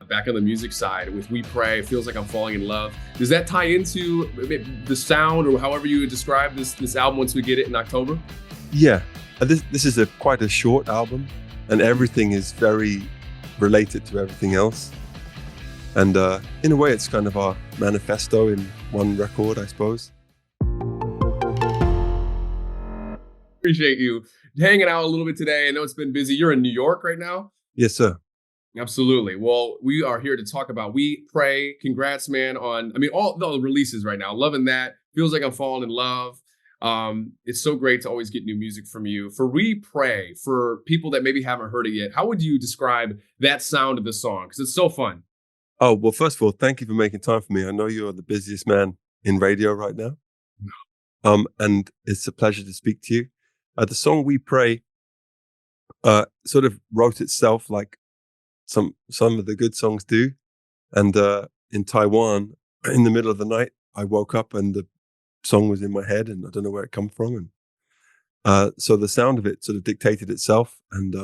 back on the music side with We Pray, Feels Like I'm Falling in Love. Does that tie into the sound or however you would describe this album once we get it in October? Yeah, this is quite a short album, and everything is very related to everything else. And in a way, it's kind of our manifesto in one record, I suppose. Appreciate you hanging out a little bit today. I know it's been busy. You're in New York right now? Yes, sir. Absolutely. Well, we are here to talk about We Pray. Congrats, man, on, all the releases right now. Loving that. Feels Like I'm Falling in Love. It's so great to always get new music from you. For We Pray, for people that maybe haven't heard it yet, how would you describe that sound of the song? Because it's so fun. Oh, well, first of all, thank you for making time for me. I know you're the busiest man in radio right now. And it's a pleasure to speak to you. The song We Pray sort of wrote itself like some of the good songs do. And in Taiwan, in the middle of the night, I woke up and the song was in my head and I don't know where it come from. And so the sound of it sort of dictated itself. And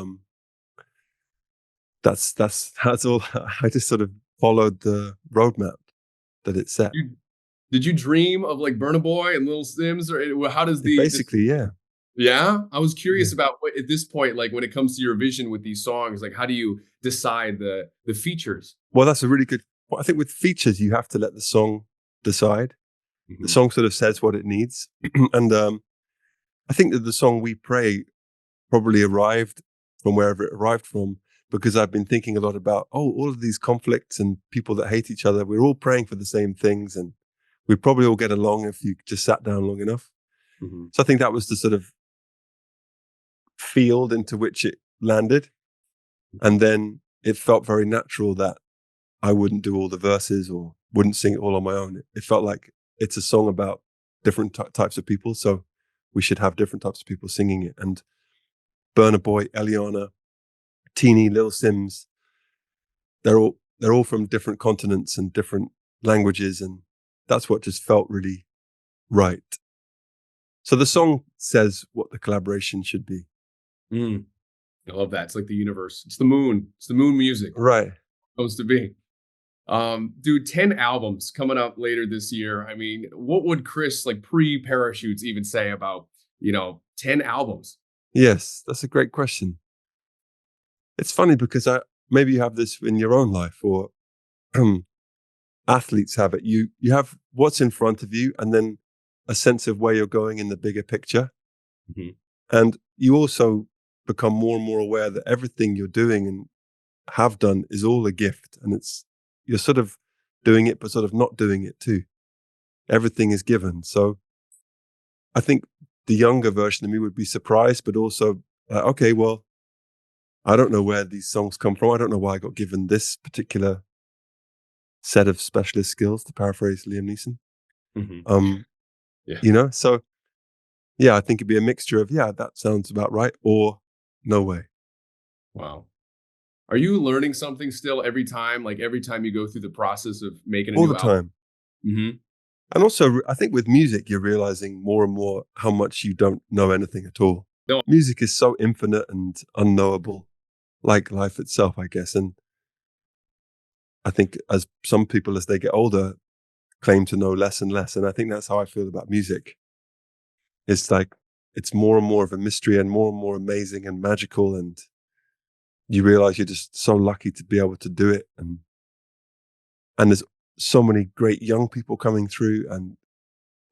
that's all. I just sort of followed the roadmap that it set. Did you dream of like Burna Boy and Little Sims, or how does basically, yeah. Yeah, I was curious about at this point, like when it comes to your vision with these songs, like how do you decide the features? Well, that's a really good. I think with features, you have to let the song decide. Mm-hmm. The song sort of says what it needs, and I think that the song We Pray probably arrived from wherever it arrived from, because I've been thinking a lot about all of these conflicts and people that hate each other. We're all praying for the same things, and we'd probably all get along if you just sat down long enough. Mm-hmm. So I think that was the sort of field into which it landed, and then it felt very natural that I wouldn't do all the verses or wouldn't sing it all on my own. It felt like it's a song about different types of people, so we should have different types of people singing it. And Burna Boy, Eliana, Teeny, Little Sims, they're all from different continents and different languages, and that's what just felt really right. So the song says what the collaboration should be. I love that. It's like the universe. It's the moon. It's the moon music. Right. Supposed to be. Dude, 10 albums coming up later this year. I mean, what would Chris, like pre-Parachutes, even say about, 10 albums? Yes, that's a great question. It's funny because maybe you have this in your own life, or athletes have it. You have what's in front of you and then a sense of where you're going in the bigger picture. Mm-hmm. And you also become more and more aware that everything you're doing and have done is all a gift, and you're sort of doing it but sort of not doing it too. Everything is given. So I think the younger version of me would be surprised, but also okay, well, I don't know where these songs come from. I don't know why I got given this particular set of specialist skills, to paraphrase Liam Neeson. Mm-hmm. So yeah, I think it'd be a mixture of, that sounds about right, or no way. Wow. Are you learning something still every time? Like every time you go through the process of making a all new the time. album? Mm-hmm. And also, I think with music, you're realizing more and more how much you don't know anything at all. No. Music is so infinite and unknowable, like life itself, I guess. And I think as some people, as they get older, claim to know less and less. And I think that's how I feel about music. It's like, it's more and more of a mystery and more amazing and magical. And you realize you're just so lucky to be able to do it. And there's so many great young people coming through and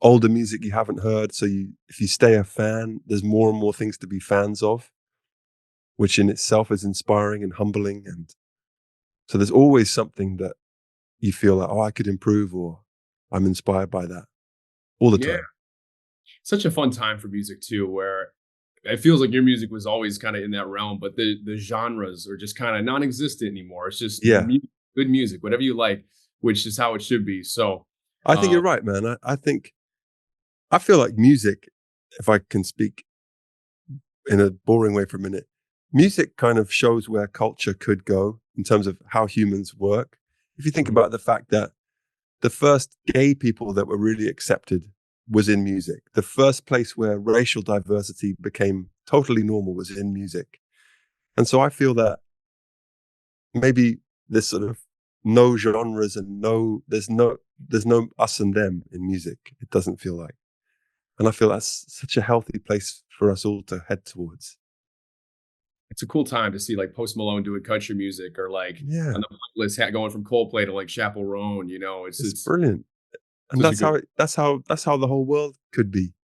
older music you haven't heard. So if you stay a fan, there's more and more things to be fans of, which in itself is inspiring and humbling. And so there's always something that you feel like, I could improve, or I'm inspired by that all the time. Such a fun time for music too, where it feels like your music was always kind of in that realm, but the genres are just kind of non-existent anymore. It's just good music, whatever you like, which is how it should be. So I think you're right, man. I feel like music, if I can speak in a boring way for a minute, music kind of shows where culture could go in terms of how humans work. If you think about the fact that the first gay people that were really accepted was in music. The first place where racial diversity became totally normal was in music. And so I feel that maybe this sort of no genres and there's no us and them in music. It doesn't feel like. And I feel that's such a healthy place for us all to head towards. It's a cool time to see like Post Malone doing country music or like Yeah, on the playlist going from Coldplay to like Chappell Roan. it's It's brilliant. And such a good. that's how the whole world could be.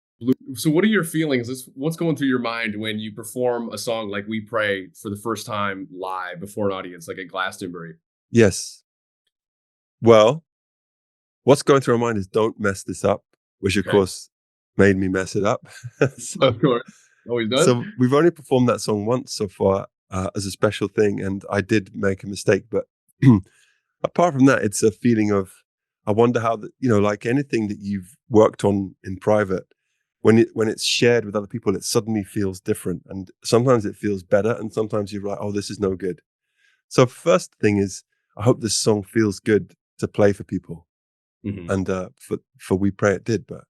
So, what are your feelings? What's going through your mind when you perform a song like "We Pray" for the first time live before an audience, like at Glastonbury? Yes. Well, what's going through my mind is don't mess this up, which of Okay, course made me mess it up. so of course, always does. so we've only performed that song once so far as a special thing, and I did make a mistake. But apart from that, it's a feeling of I wonder how like anything that you've worked on in private, when it's shared with other people, it suddenly feels different, and sometimes it feels better, and sometimes you're like, oh, this is no good. So first thing is, I hope this song feels good to play for people, Hmm. and for We Pray it did. But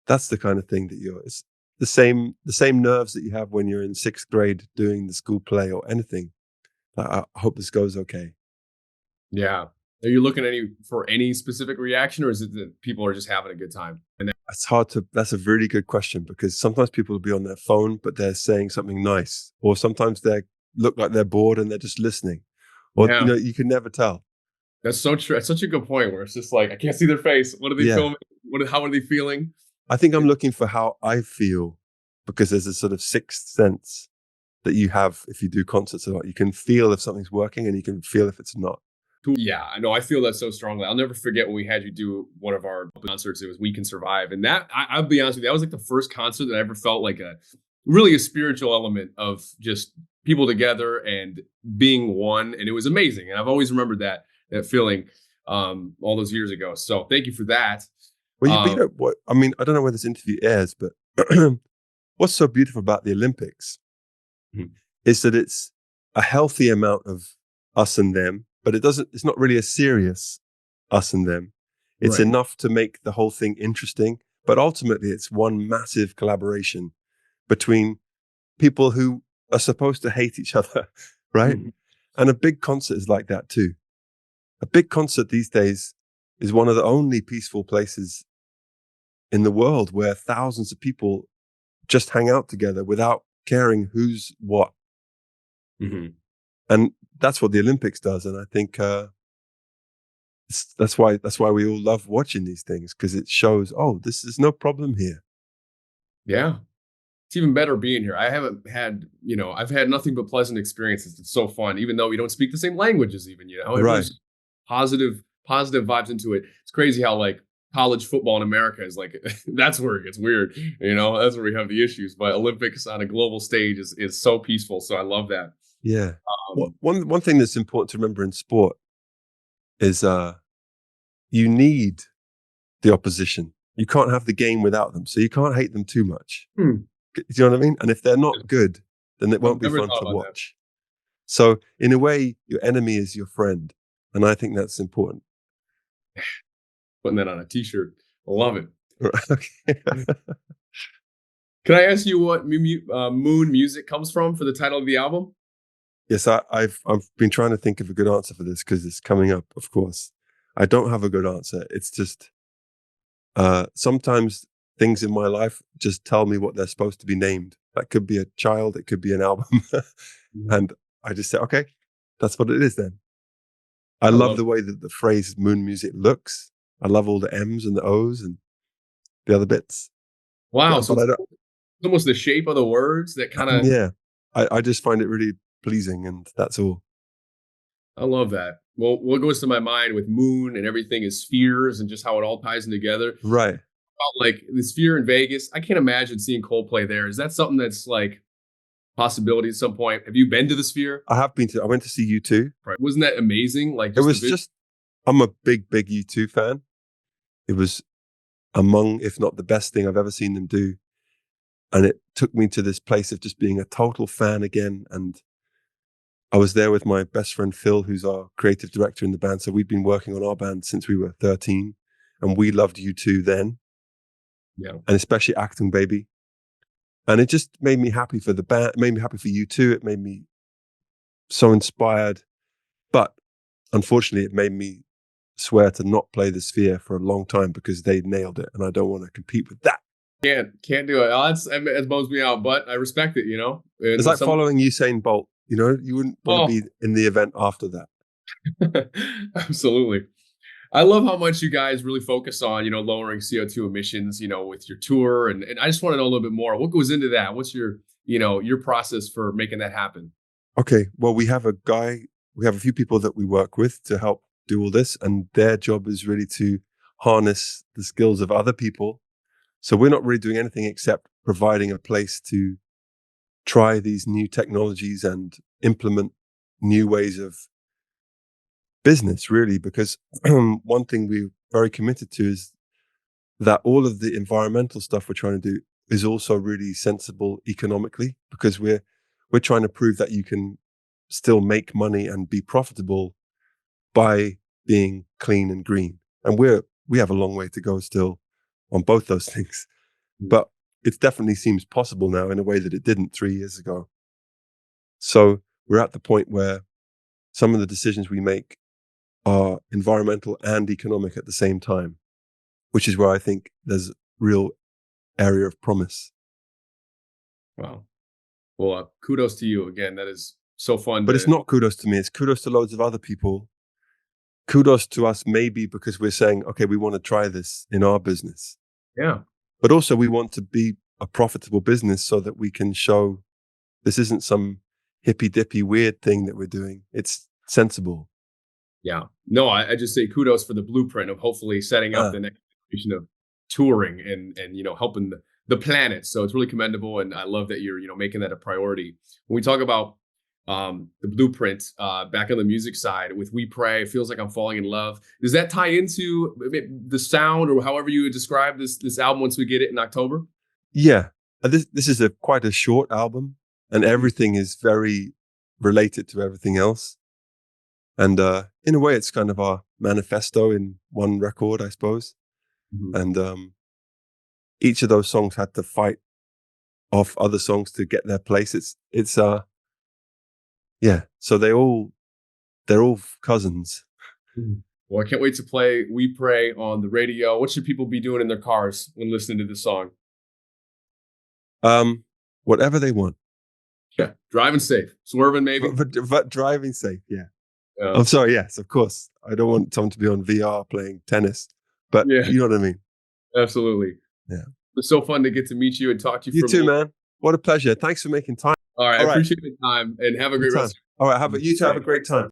that's the kind of thing that it's the same nerves that you have when you're in sixth grade doing the school play or anything. Like, I hope this goes okay. Yeah. Are you looking for any specific reaction, or is it that people are just having a good time? It's hard to. That's a really good question because sometimes people will be on their phone, but they're saying something nice, or sometimes they look like they're bored and they're just listening, or Yeah, you can never tell. that's so true. That's such a good point. Where it's just like I can't see their face. What are they Yeah, filming? How are they feeling? I think I'm looking for how I feel because there's a sort of sixth sense that you have if you do concerts a lot. You can feel if something's working and you can feel if it's not. Yeah, I know. I feel that so strongly. I'll never forget when we had you do one of our concerts. It was "We Can Survive," and I'll be honest with you, that was like the first concert that I ever felt like a spiritual element of just people together and being one, and it was amazing. And I've always remembered that feeling all those years ago. So thank you for that. Well, but Um, you know what? I mean, I don't know where this interview airs, but what's so beautiful about the Olympics mhm, is that it's a healthy amount of us and them, but it's not really a serious us and them. It's right. enough to make the whole thing interesting, but ultimately it's one massive collaboration between people who are supposed to hate each other, right? Mhm, And a big concert is like that too. A big concert these days is one of the only peaceful places in the world where thousands of people just hang out together without caring who's what. mhm. And that's what the Olympics does. And I think that's why we all love watching these things because it shows, oh, this is no problem here. Yeah. It's even better being here. I haven't had, I've had nothing but pleasant experiences. It's so fun, even though we don't speak the same languages, even, Right. everyone's positive vibes into it. It's crazy how like college football in America is like, that's where it gets weird. That's where we have the issues. But Olympics on a global stage is so peaceful. So I love that. Yeah. Um, One thing that's important to remember in sport is you need the opposition. You can't have the game without them. So you can't hate them too much. hmm, Do you know what I mean? And if they're not good, then it I've won't be never fun thought to about that. watch. So in a way, your enemy is your friend. And I think that's important. Putting that on a t-shirt. I love it. Okay. Can I ask you what Moon Music comes from for the title of the album? Yes, I've been trying to think of a good answer for this because it's coming up, of course. I don't have a good answer. It's just sometimes things in my life just tell me what they're supposed to be named. That could be a child, it could be an album. Mhm. And I just say, okay, that's what it is then. I I love love the way that the phrase moon music looks. I love all the M's and the O's and the other bits. Wow. So But it's I don't, almost the shape of the words that kind of yeah, I just find it really pleasing and that's all. I love that. Well, what goes to my mind with Moon and everything is spheres and just how it all ties in together. Right. About like the sphere in Vegas, I can't imagine seeing Coldplay there. Is that something that's like possibility at some point? Have you been to the sphere? I went to see U2. Right. Wasn't that amazing? Like It just the was vision. just, I'm a big U2 fan. It was among, if not the best thing I've ever seen them do. And it took me to this place of just being a total fan again. And I was there with my best friend Phil, who's our creative director in the band. So we'd been working on our band since we were 13, and we loved U2 then, Yeah. and especially Acting Baby. And it just made me happy for the band, it made me happy for U2. It made me so inspired. But unfortunately, it made me swear to not play the Sphere for a long time because they nailed it, and I don't want to compete with that. Can't do it. Oh, it bums me out, but I respect it. It's And like some. following Usain Bolt. You wouldn't want to Oh, be in the event after that. absolutely. I love how much you guys really focus on, lowering CO2 emissions, with your tour. And I just want to know a little bit more. What goes into that? What's your process for making that happen? Okay, well, we have a few people that we work with to help do all this, and their job is really to harness the skills of other people. So we're not really doing anything except providing a place to try these new technologies and implement new ways of business, really, because one thing we're very committed to is that all of the environmental stuff we're trying to do is also really sensible economically, because we're trying to prove that you can still make money and be profitable by being clean and green. And we have a long way to go still on both those things. Mm. But it definitely seems possible now in a way that it didn't 3 years ago. So we're at the point where some of the decisions we make are environmental and economic at the same time, which is where I think there's real area of promise. Wow. Well, kudos to you again. That is so fun But it's to. not kudos to me, it's kudos to loads of other people. Kudos to us, maybe because we're saying, okay, we want to try this in our business. Yeah. But also we want to be a profitable business so that we can show this isn't some hippy dippy weird thing that we're doing. It's sensible. Yeah. No, I just say kudos for the blueprint of hopefully setting up Ah, the next generation of touring and helping the planet. So it's really commendable, and I love that you're making that a priority. When we talk about the blueprint back on the music side with We Pray, it feels like I'm falling in love. Does that tie into the sound or however you would describe this album once we get it in October? yeah. This is quite a short album, and everything is very related to everything else. And in a way, it's kind of our manifesto in one record, I suppose. Mhm. And each of those songs had to fight off other songs to get their place. It's yeah. So they're all cousins. Mhm. Well, I can't wait to play We Pray on the radio. What should people be doing in their cars when listening to this song? Um, whatever they want, Yeah, driving safe, swerving maybe. but driving safe. Yeah. Yeah, I'm sorry. Yes, of course. I don't want someone to be on VR playing tennis, but yeah, you know what I mean. absolutely. Yeah. It's so fun to get to meet you and talk to you You for a too, little. man. What a pleasure. Thanks for making time. All right, I All right. appreciate the time and have a great Anytime. rest. All right. You two have a great time.